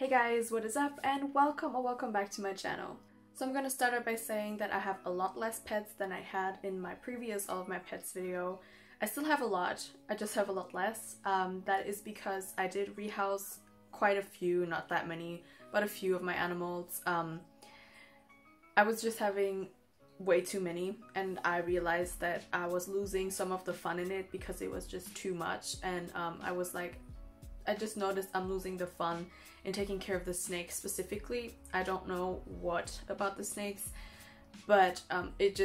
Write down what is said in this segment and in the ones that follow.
Hey guys, what is up and welcome back to my channel. So I'm gonna start out by saying that I have a lot less pets than I had in my previous all of my pets video. I still have a lot, I just have a lot less. That is because I did rehouse quite a few, not that many, but a few of my animals. I was just having way too many and I realized that I was losing some of the fun in it because it was just too much, and I just noticed I'm losing the fun in taking care of the snakes specifically. I don't know what about the snakes, but it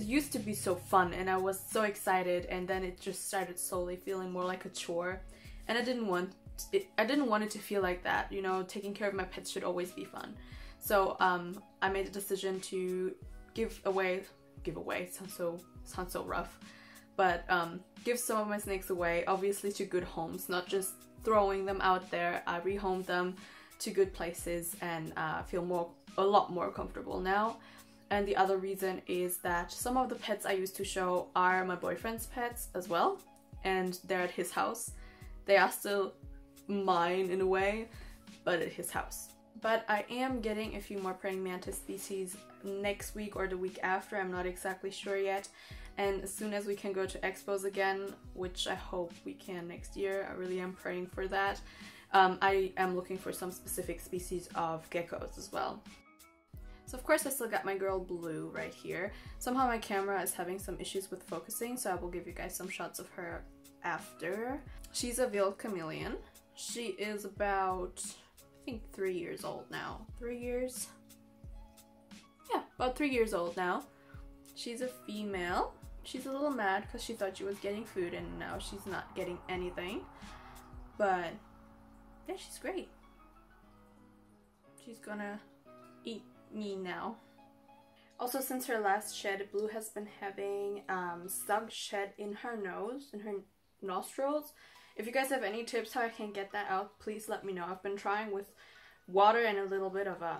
used to be so fun and I was so excited, and then it just started slowly feeling more like a chore, and I didn't want it to feel like that. You know, taking care of my pets should always be fun. So I made a decision to give away sounds so rough, but give some of my snakes away, obviously to good homes, not just throwing them out there. I rehomed them to good places and feel a lot more comfortable now. And the other reason is that some of the pets I used to show are my boyfriend's pets as well, and they're at his house. They are still mine in a way, but at his house. But I am getting a few more praying mantis species next week or the week after, I'm not exactly sure yet. And as soon as we can go to expos again, which I hope we can next year, I really am praying for that, I am looking for some specific species of geckos as well. So of course I still got my girl Blue right here. Somehow my camera is having some issues with focusing, so I will give you guys some shots of her after. She's a veiled chameleon. She is about, I think, 3 years old now. 3 years? Yeah, about 3 years old now. She's a female. She's a little mad because she thought she was getting food and now she's not getting anything. But yeah, she's great. She's gonna eat me now. Also, since her last shed, Blue has been having stuck shed in her nose, in her nostrils. If you guys have any tips how I can get that out, please let me know. I've been trying with water and a little bit of a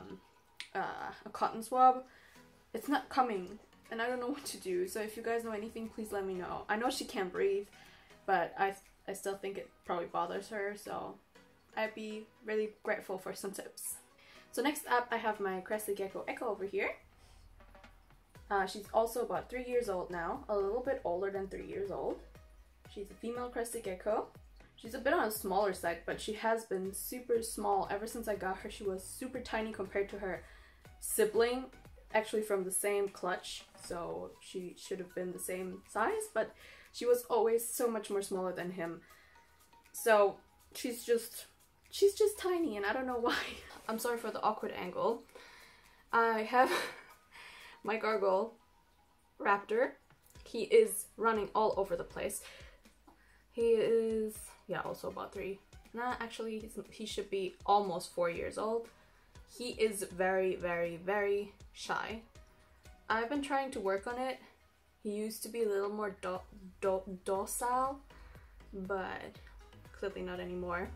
cotton swab. It's not coming and I don't know what to do, so if you guys know anything, please let me know. I know she can't breathe, but I still think it probably bothers her, so I'd be really grateful for some tips. So next up I have my crested gecko Echo over here. She's also about 3 years old now, a little bit older than 3 years old. She's a female crested gecko. She's a bit on a smaller side, but she has been super small ever since I got her. She was super tiny compared to her sibling, actually from the same clutch, so she should have been the same size, but she was always so much more smaller than him. So she's just tiny and I don't know why. I'm sorry for the awkward angle. I have my gargoyle raptor. He is running all over the place. He is, yeah, also about 3. Nah, actually he should be almost 4 years old. He is very, very, very shy. I've been trying to work on it. He used to be a little more docile, but clearly not anymore.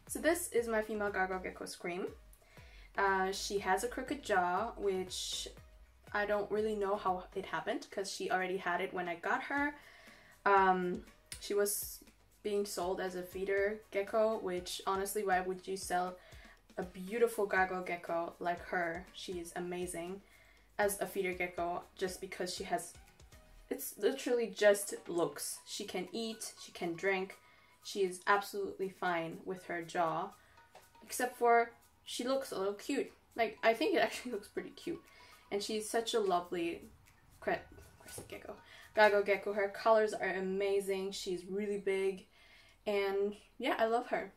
So this is my female gargoyle gecko Scream. She has a crooked jaw, which I don't really know how it happened because she already had it when I got her. She was being sold as a feeder gecko, which honestly, why would you sell a beautiful gargoyle gecko like her? She is amazing as a feeder gecko just because she has, it's literally just looks. She can eat, she can drink, she is absolutely fine with her jaw, except for she looks a little cute. Like, I think it actually looks pretty cute, and she's such a lovely gargoyle gecko. Her colors are amazing, she's really big, and yeah, I love her.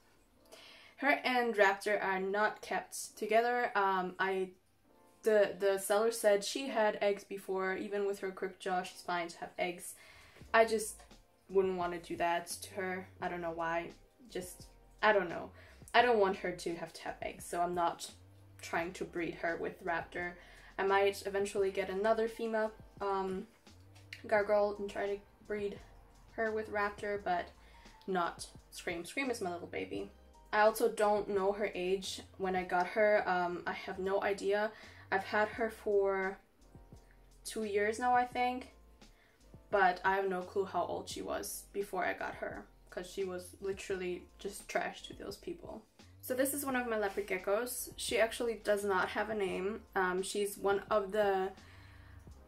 Her and Raptor are not kept together. The seller said she had eggs before. Even with her crooked jaw, she's fine to have eggs. I just wouldn't want to do that to her. I don't know why. I don't know. I don't want her to have eggs, so I'm not trying to breed her with Raptor. I might eventually get another female gargoyle and try to breed her with Raptor, but not Scream. Scream is my little baby. I also don't know her age when I got her. I have no idea. I've had her for 2 years now, I think, but I have no clue how old she was before I got her. because she was literally just trash to those people. So this is one of my leopard geckos. She actually does not have a name. She's one of the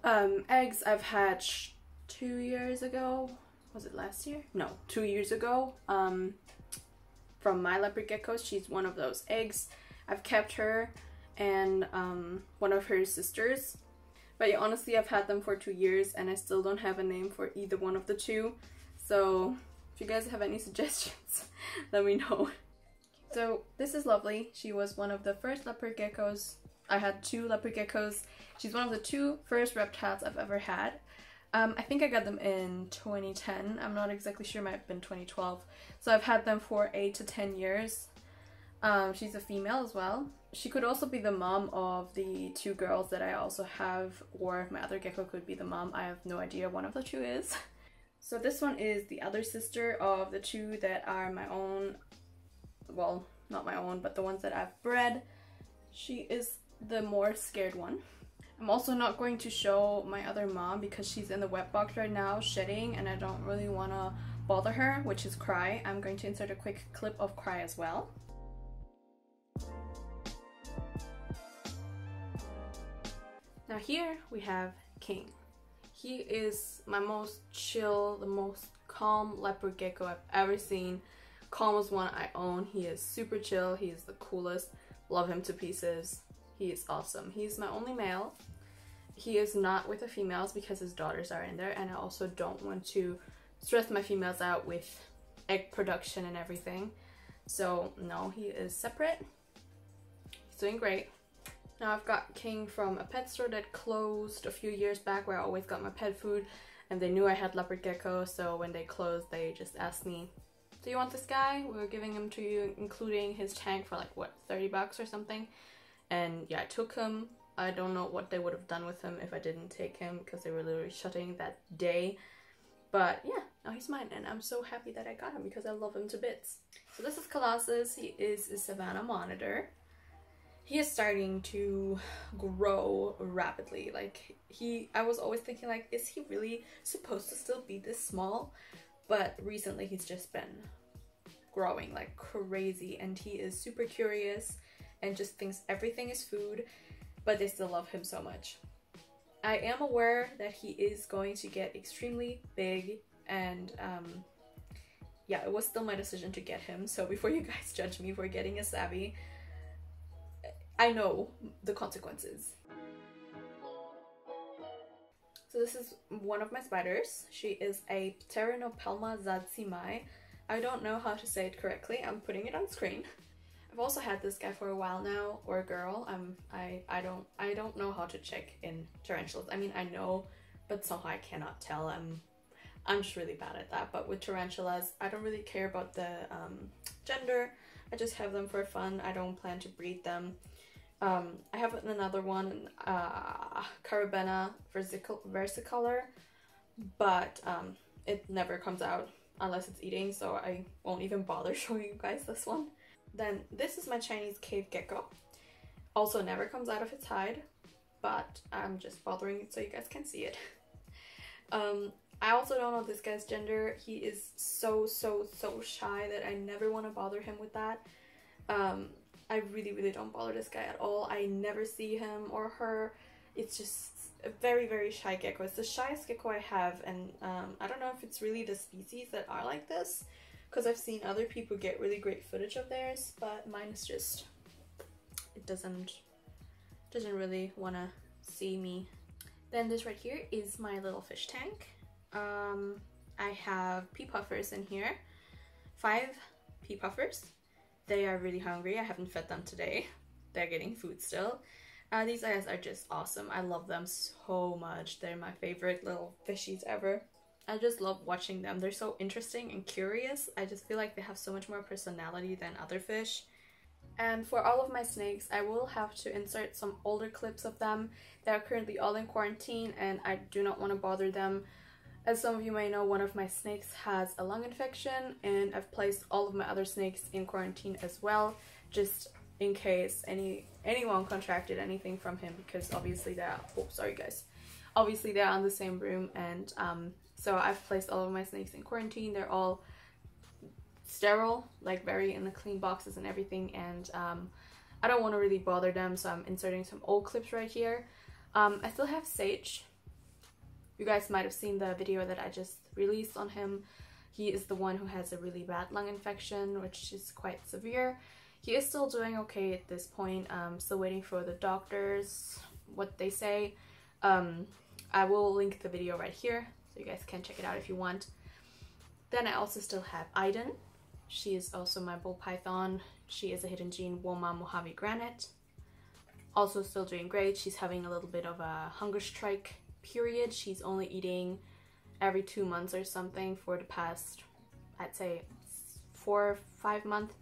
eggs I've hatched 2 years ago. Was it last year? No, 2 years ago. From my leopard geckos, she's one of those eggs. I've kept her and one of her sisters. But yeah, honestly, I've had them for 2 years and I still don't have a name for either one of the two. So if you guys have any suggestions, let me know. So this is Lovely. She was one of the first leopard geckos. I had 2 leopard geckos. She's one of the 2 first reptiles I've ever had. I think I got them in 2010. I'm not exactly sure, it might have been 2012. So I've had them for 8 to 10 years. She's a female as well. She could also be the mom of the 2 girls that I also have, or my other gecko could be the mom. I have no idea, one of the 2 is. So this one is the other sister of the 2 that are my own. Well, not my own, but the ones that I've bred. She is the more scared one. I'm also not going to show my other mom because she's in the wet box right now shedding and I don't really want to bother her, which is Cry. I'm going to insert a quick clip of Cry as well. Now here we have King. He is my most chill, the most calm leopard gecko I've ever seen. Calmest one I own. He is super chill. He is the coolest. Love him to pieces. He is awesome. He's my only male. He is not with the females because his daughters are in there, and I also don't want to stress my females out with egg production and everything. So no, he is separate. He's doing great. Now I've got King from a pet store that closed a few years back where I always got my pet food, and they knew I had leopard gecko, so when they closed they just asked me, do you want this guy? We were giving him to you including his tank for like what, 30 bucks or something. And yeah, I took him. I don't know what they would have done with him if I didn't take him because they were literally shutting that day. But yeah, now he's mine and I'm so happy that I got him because I love him to bits. So this is Colossus. He is a Savannah monitor. He is starting to grow rapidly. Like I was always thinking like, is he really supposed to still be this small? But recently he's just been growing like crazy and he is super curious and just thinks everything is food, but they still love him so much. I am aware that he is going to get extremely big and yeah, it was still my decision to get him, so before you guys judge me for getting a Savvy, I know the consequences. So this is one of my spiders. She is a Pteronopelma zadzimai. I don't know how to say it correctly. I'm putting it on screen. I've also had this guy for a while now, or a girl. I don't know how to check in tarantulas. I mean, I know, but somehow I cannot tell. I'm just really bad at that. But with tarantulas, I don't really care about the gender. I just have them for fun. I don't plan to breed them. I have another one, Carabena versicolor, but it never comes out unless it's eating, so I won't even bother showing you guys this one. Then this is my Chinese cave gecko. Also never comes out of its hide, but I'm just bothering it so you guys can see it. I also don't know this guy's gender. He is so shy that I never want to bother him with that. I really don't bother this guy at all. I never see him or her. It's just a very shy gecko. It's the shyest gecko I have, and I don't know if it's really the species that are like this, because I've seen other people get really great footage of theirs, but mine is just, it doesn't really want to see me. Then this right here is my little fish tank. I have pea puffers in here, 5 pea puffers. They are really hungry. I haven't fed them today. They're getting food still. These guys are just awesome. I love them so much. They're my favorite little fishies ever. I just love watching them. They're so interesting and curious. I just feel like they have so much more personality than other fish. And for all of my snakes, I will have to insert some older clips of them. They are currently all in quarantine and I do not want to bother them. As some of you may know, one of my snakes has a lung infection and I've placed all of my other snakes in quarantine as well, just in case anyone contracted anything from him, because obviously they're, oh sorry guys, obviously they're on the same room, and so I've placed all of my snakes in quarantine. They're all sterile, like very in the clean boxes and everything, and I don't want to really bother them, so I'm inserting some old clips right here. I still have Sage. You guys might have seen the video that I just released on him. He is the one who has a really bad lung infection, which is quite severe. He is still doing okay at this point. Still waiting for the doctors, what they say. I will link the video right here, so you guys can check it out if you want. Then I also still have Aiden. She is also my ball python. She is a hidden gene Woma Mojave Granite. Also still doing great. She's having a little bit of a hunger strike period. She's only eating every 2 months or something for the past, I'd say, 4 or 5 months.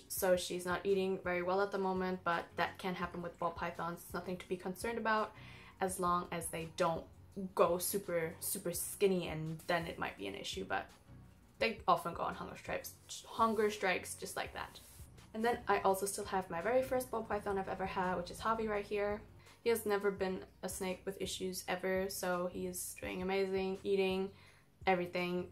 So she's not eating very well at the moment, but that can happen with ball pythons. It's nothing to be concerned about as long as they don't go super skinny, and then it might be an issue, but they often go on hunger strikes just like that. And then I also still have my very first ball python I've ever had, which is Javi right here. He has never been a snake with issues ever, so he is doing amazing, eating, everything,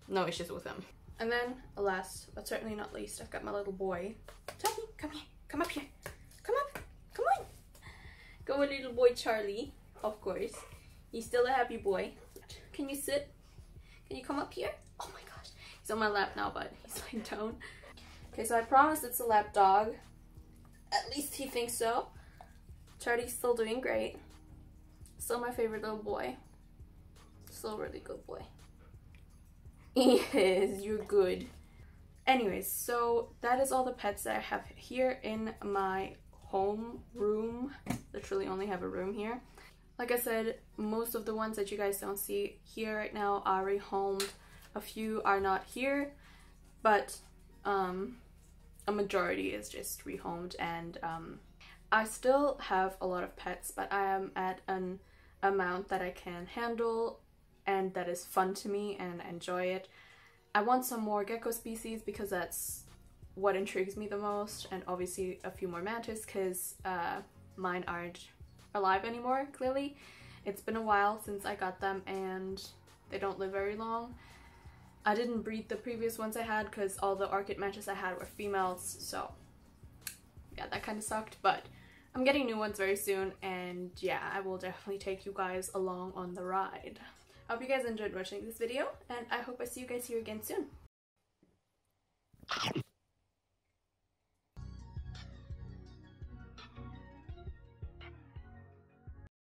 no issues with him. And then, last but certainly not least, I've got my little boy. Charlie, come here, come up here, come up, come on. Go with little boy Charlie, of course. He's still a happy boy. Can you sit? Can you come up here? Oh my gosh, he's on my lap now, but he's lying down. Okay, so I promised it's a lap dog. At least he thinks so. Charlie's still doing great. Still my favorite little boy. Still a really good boy. Yes, you're good. Anyways, so that is all the pets that I have here in my home room. Literally only have a room here. Like I said, most of the ones that you guys don't see here right now are rehomed. A few are not here, but a majority is just rehomed, and I still have a lot of pets, but I am at an amount that I can handle and that is fun to me and I enjoy it. I want some more gecko species because that's what intrigues me the most, and obviously a few more mantis because mine aren't alive anymore, clearly. It's been a while since I got them and they don't live very long. I didn't breed the previous ones I had because all the orchid mantis I had were females, so yeah, that kind of sucked, but I'm getting new ones very soon, and yeah, I will definitely take you guys along on the ride. I hope you guys enjoyed watching this video, and I hope I see you guys here again soon.